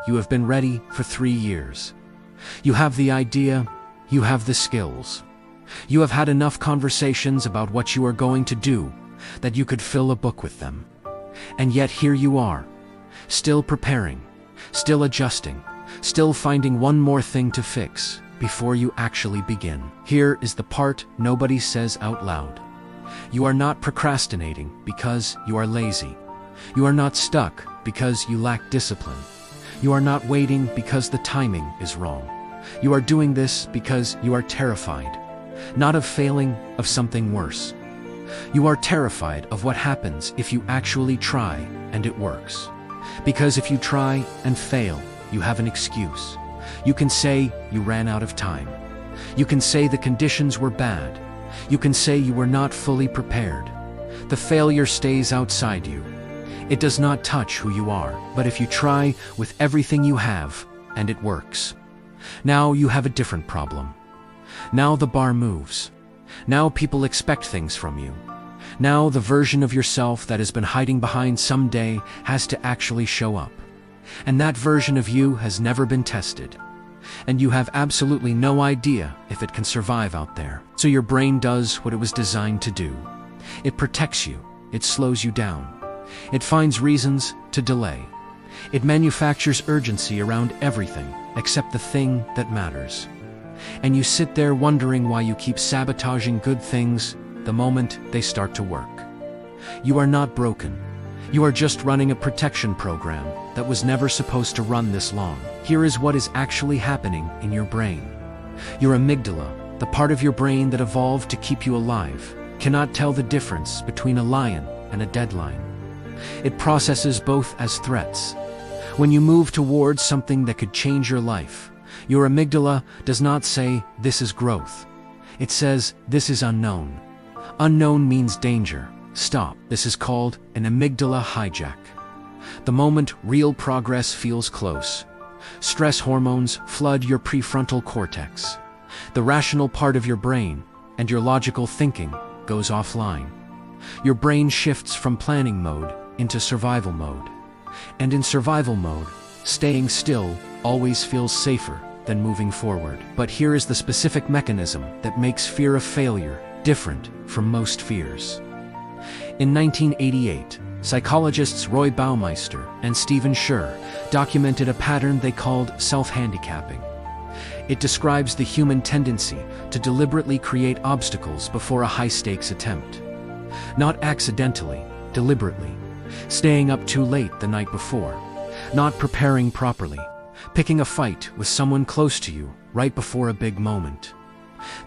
you have been ready for 3 years. You have the idea, you have the skills. You have had enough conversations about what you are going to do that you could fill a book with them. And yet here you are, still preparing, still adjusting, still finding one more thing to fix before you actually begin. Here is the part nobody says out loud. You are not procrastinating because you are lazy. You are not stuck because you lack discipline. You are not waiting because the timing is wrong. You are doing this because you are terrified, not of failing, of something worse. You are terrified of what happens if you actually try and it works. Because if you try and fail, you have an excuse. You can say you ran out of time. You can say the conditions were bad. You can say you were not fully prepared. The failure stays outside you. It does not touch who you are. But if you try with everything you have and it works, now you have a different problem. Now the bar moves. Now people expect things from you. Now the version of yourself that has been hiding behind someday has to actually show up. And that version of you has never been tested. And you have absolutely no idea if it can survive out there. So your brain does what it was designed to do. It protects you. It slows you down. It finds reasons to delay. It manufactures urgency around everything except the thing that matters. And you sit there wondering why you keep sabotaging good things the moment they start to work. You are not broken. You are just running a protection program that was never supposed to run this long. Here is what is actually happening in your brain. Your amygdala, the part of your brain that evolved to keep you alive, cannot tell the difference between a lion and a deadline. It processes both as threats. When you move towards something that could change your life, your amygdala does not say, "This is growth." It says, "This is unknown." Unknown means danger. Stop. This is called an amygdala hijack. The moment real progress feels close, stress hormones flood your prefrontal cortex. The rational part of your brain and your logical thinking goes offline. Your brain shifts from planning mode into survival mode. And in survival mode, staying still always feels safer than moving forward. But here is the specific mechanism that makes fear of failure different from most fears. In 1988, psychologists Roy Baumeister and Stephen Scher documented a pattern they called self-handicapping. It describes the human tendency to deliberately create obstacles before a high-stakes attempt. Not accidentally, deliberately. Staying up too late the night before. Not preparing properly. Picking a fight with someone close to you right before a big moment.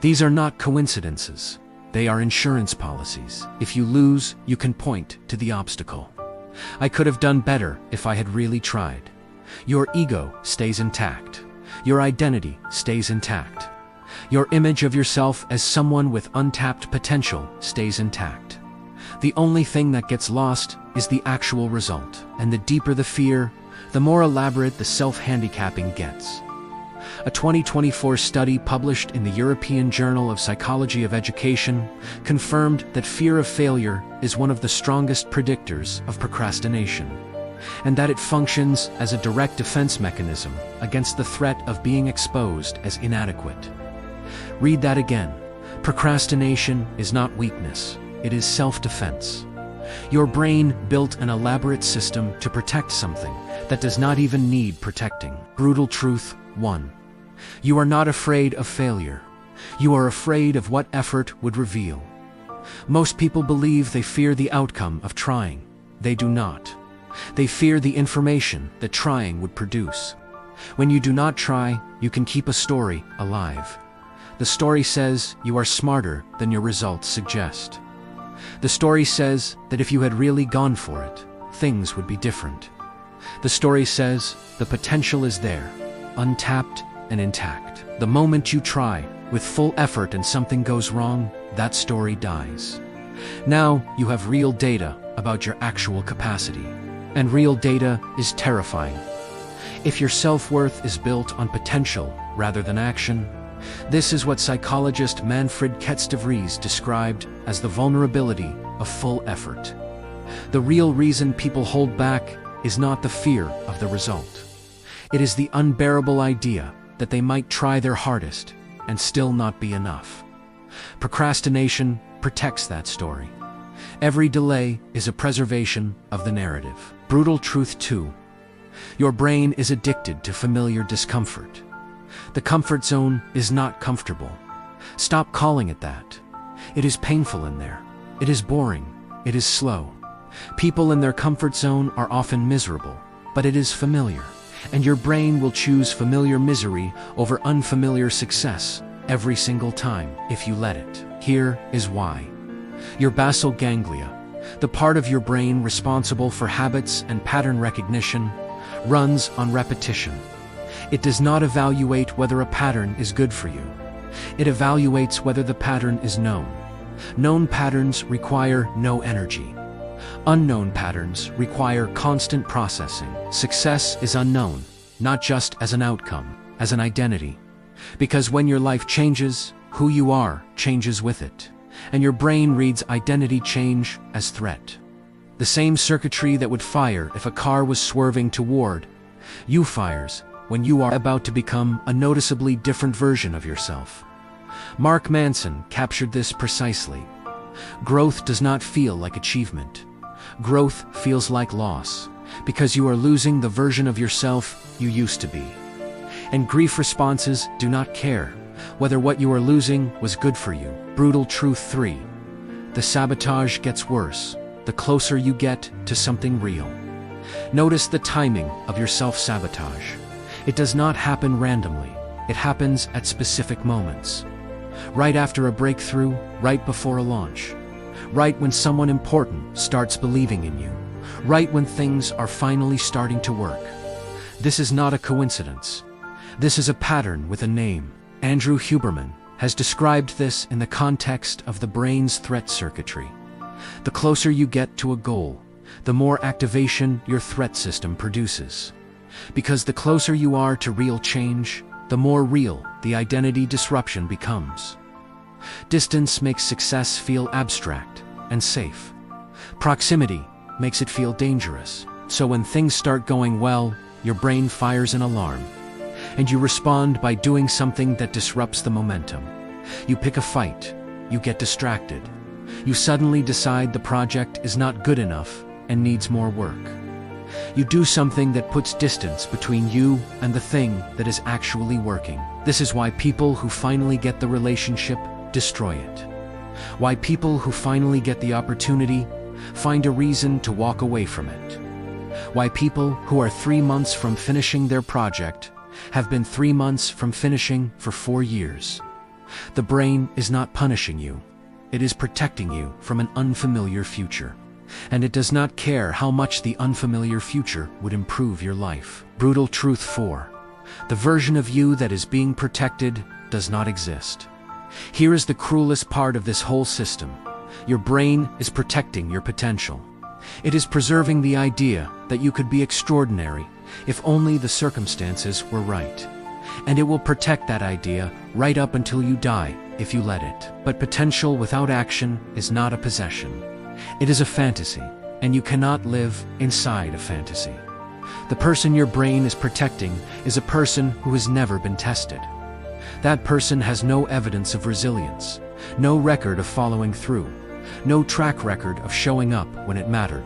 These are not coincidences. They are insurance policies. If you lose, you can point to the obstacle. I could have done better if I had really tried. Your ego stays intact. Your identity stays intact. Your image of yourself as someone with untapped potential stays intact. The only thing that gets lost is the actual result. And the deeper the fear, the more elaborate the self-handicapping gets. A 2024 study published in the European Journal of Psychology of Education confirmed that fear of failure is one of the strongest predictors of procrastination, and that it functions as a direct defense mechanism against the threat of being exposed as inadequate. Read that again. Procrastination is not weakness, it is self-defense. Your brain built an elaborate system to protect something that does not even need protecting. Brutal truth 1. You are not afraid of failure. You are afraid of what effort would reveal. Most people believe they fear the outcome of trying. They do not. They fear the information that trying would produce. When you do not try, you can keep a story alive. The story says you are smarter than your results suggest. The story says that if you had really gone for it, things would be different. The story says the potential is there, untapped and intact. The moment you try with full effort and something goes wrong, that story dies. Now you have real data about your actual capacity. And real data is terrifying. If your self-worth is built on potential rather than action, this is what psychologist Manfred Ketz-de described as the vulnerability of full effort. The real reason people hold back is not the fear of the result. It is the unbearable idea that they might try their hardest and still not be enough. Procrastination protects that story. Every delay is a preservation of the narrative. Brutal truth 2. Your brain is addicted to familiar discomfort. The comfort zone is not comfortable. Stop calling it that. It is painful in there. It is boring. It is slow. People in their comfort zone are often miserable, but it is familiar, and your brain will choose familiar misery over unfamiliar success every single time if you let it. Here is why. Your basal ganglia, the part of your brain responsible for habits and pattern recognition, runs on repetition. It does not evaluate whether a pattern is good for you. It evaluates whether the pattern is known. Known patterns require no energy. Unknown patterns require constant processing. Success is unknown, not just as an outcome, as an identity. Because when your life changes, who you are changes with it. And your brain reads identity change as threat. The same circuitry that would fire if a car was swerving toward you fires when you are about to become a noticeably different version of yourself. Mark Manson captured this precisely. Growth does not feel like achievement. Growth feels like loss, because you are losing the version of yourself you used to be. And grief responses do not care whether what you are losing was good for you. Brutal truth 3. The sabotage gets worse the closer you get to something real. Notice the timing of your self-sabotage. It does not happen randomly. It happens at specific moments. Right after a breakthrough, right before a launch. Right when someone important starts believing in you. Right when things are finally starting to work. This is not a coincidence. This is a pattern with a name. Andrew Huberman has described this in the context of the brain's threat circuitry. The closer you get to a goal, the more activation your threat system produces. Because the closer you are to real change, the more real the identity disruption becomes. Distance makes success feel abstract and safe. Proximity makes it feel dangerous. So when things start going well, your brain fires an alarm. And you respond by doing something that disrupts the momentum. You pick a fight. You get distracted. You suddenly decide the project is not good enough and needs more work. You do something that puts distance between you and the thing that is actually working. This is why people who finally get the relationship destroy it. Why people who finally get the opportunity find a reason to walk away from it. Why people who are 3 months from finishing their project have been 3 months from finishing for 4 years. The brain is not punishing you. It is protecting you from an unfamiliar future. And it does not care how much the unfamiliar future would improve your life. Brutal truth 4. The version of you that is being protected does not exist. Here is the cruelest part of this whole system. Your brain is protecting your potential. It is preserving the idea that you could be extraordinary if only the circumstances were right. And it will protect that idea right up until you die if you let it. But potential without action is not a possession. It is a fantasy, and you cannot live inside a fantasy. The person your brain is protecting is a person who has never been tested. That person has no evidence of resilience, no record of following through, no track record of showing up when it mattered.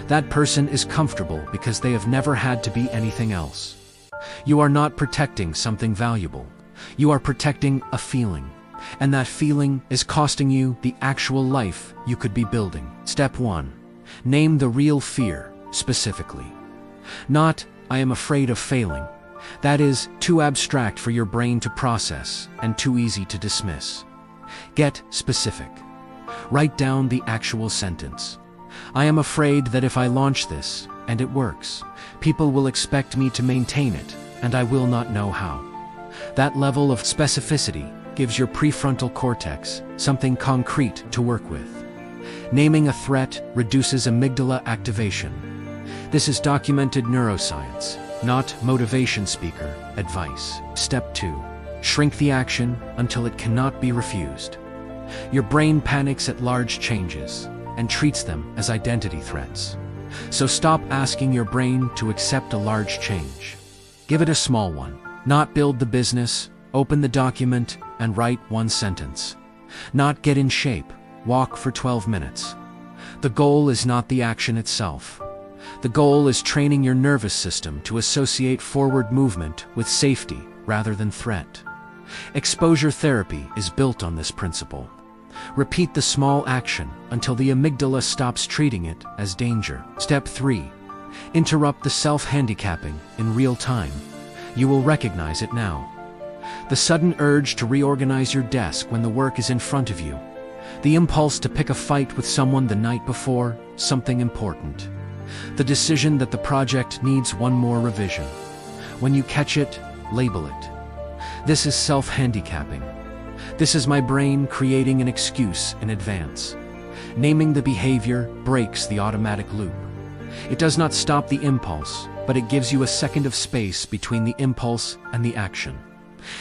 That person is comfortable because they have never had to be anything else. You are not protecting something valuable. You are protecting a feeling. And that feeling is costing you the actual life you could be building. Step 1. Name the real fear, specifically. Not, I am afraid of failing. That is too abstract for your brain to process and too easy to dismiss. Get specific. Write down the actual sentence. I am afraid that if I launch this, and it works, people will expect me to maintain it, and I will not know how. That level of specificity gives your prefrontal cortex something concrete to work with. Naming a threat reduces amygdala activation. This is documented neuroscience, not motivation speaker advice. Step 2. Shrink the action until it cannot be refused. Your brain panics at large changes and treats them as identity threats. So stop asking your brain to accept a large change. Give it a small one. Not build the business, open the document, and write one sentence. Not get in shape, walk for 12 minutes. The goal is not the action itself. The goal is training your nervous system to associate forward movement with safety rather than threat. Exposure therapy is built on this principle. Repeat the small action until the amygdala stops treating it as danger. Step 3. Interrupt the self-handicapping in real time. You will recognize it now. The sudden urge to reorganize your desk when the work is in front of you. The impulse to pick a fight with someone the night before something important. The decision that the project needs one more revision. When you catch it, label it. This is self-handicapping. This is my brain creating an excuse in advance. Naming the behavior breaks the automatic loop. It does not stop the impulse, but it gives you a second of space between the impulse and the action.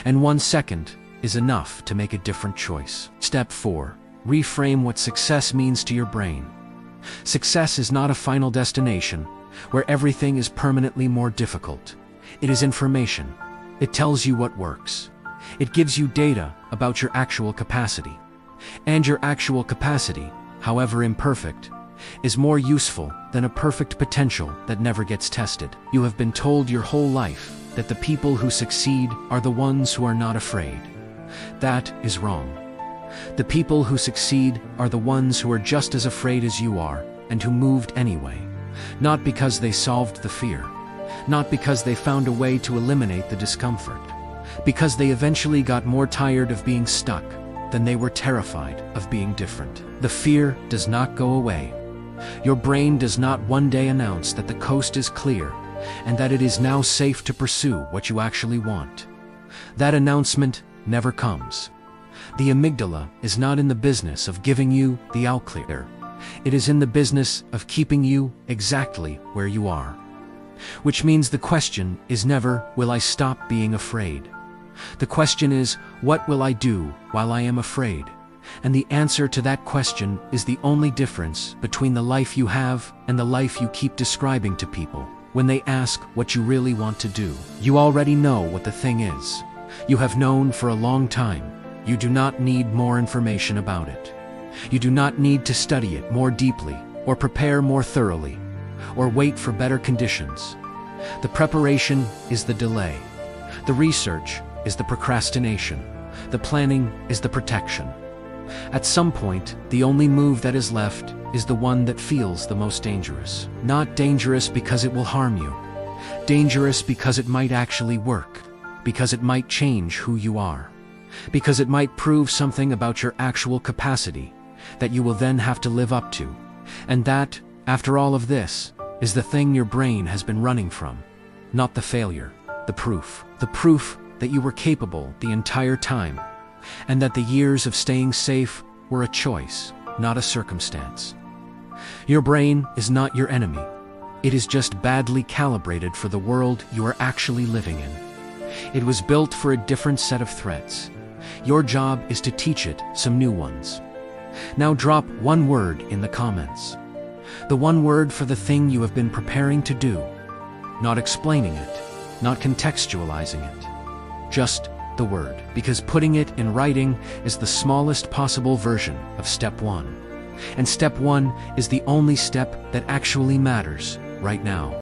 And 1 second is enough to make a different choice. Step 4. Reframe what success means to your brain. Success is not a final destination where everything is permanently more difficult. It is information. It tells you what works. It gives you data about your actual capacity. And your actual capacity, however imperfect, is more useful than a perfect potential that never gets tested. You have been told your whole life that the people who succeed are the ones who are not afraid. That is wrong. The people who succeed are the ones who are just as afraid as you are and who moved anyway. Not because they solved the fear. Not because they found a way to eliminate the discomfort. Because they eventually got more tired of being stuck than they were terrified of being different. The fear does not go away. Your brain does not one day announce that the coast is clear and that it is now safe to pursue what you actually want. That announcement never comes. The amygdala is not in the business of giving you the all clear. It is in the business of keeping you exactly where you are. Which means the question is never, will I stop being afraid? The question is, what will I do while I am afraid? And the answer to that question is the only difference between the life you have and the life you keep describing to people. When they ask what you really want to do, you already know what the thing is. You have known for a long time. You do not need more information about it. You do not need to study it more deeply, or prepare more thoroughly, or wait for better conditions. The preparation is the delay. The research is the procrastination. The planning is the protection. At some point, the only move that is left is the one that feels the most dangerous. Not dangerous because it will harm you. Dangerous because it might actually work. Because it might change who you are. Because it might prove something about your actual capacity that you will then have to live up to. And that, after all of this, is the thing your brain has been running from. Not the failure, the proof. The proof that you were capable the entire time, and that the years of staying safe were a choice, not a circumstance. Your brain is not your enemy. It is just badly calibrated for the world you are actually living in. It was built for a different set of threats. Your job is to teach it some new ones. Now drop one word in the comments. The one word for the thing you have been preparing to do. Not explaining it, not contextualizing it. Just the word. Because putting it in writing is the smallest possible version of step 1. And step 1 is the only step that actually matters right now.